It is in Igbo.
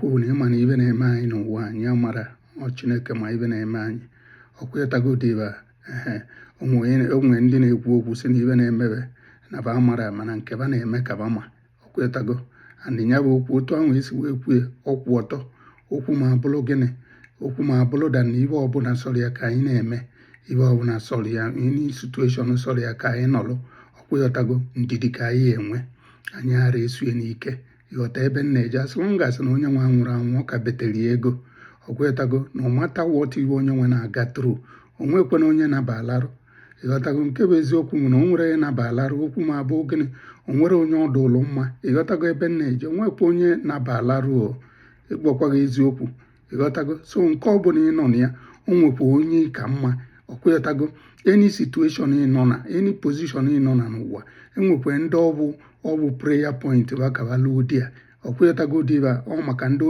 okwu na ịma na ibe na-eme anyị n'ụwa anyị amara Chineke ma ibe na-eme anyị ọkwụyetagodiba onwe ndị na-ekwu okwu si na ibe na-emebe na ba amara mana nke ba na-eme ka ba ma ọkwụyetago andịnya bụ okwu otu ahụ esi wee kwue ọkwụ ọtọ okwu ma bụrụ gịnị okwu ma bụrụ da na ibe ọbụla sọrọ ya ka anyị na-eme ibe ọbụla sọrọ ya any situation sọrọ ya ka anyị nọrọ ọkwụyetago ndidi ka anyị enwe anyị ara esue n'ike ịghọta ebe m na-eje asị m gasị na onye nwe nwụrụ anwụ ka betere ego ọkwụyetago na ọmata wọta iwe onye nwe na-aga tru onwekwana onye na-abalarụ ịghọtago nke bụ eziokwu nwere o nwere onye na-abalarụ okwu ma bụ gịnị o nwere onye ọdụ ụlọ mma ịghọtago ebe m na-eje onwekwa onye na-abalarụ ịkpọkwaghị eziokwu ịghọtago so nke ọ bụla ị nọ na ya o nwekwa onye ka mma ọkwụyetago any situation ị nọ na any position ị nọ na n'ụwa enwekwa ndị ọ bụ prayer point bakabalụ ụdị a ọkwụyetago dịba ọ maka ndị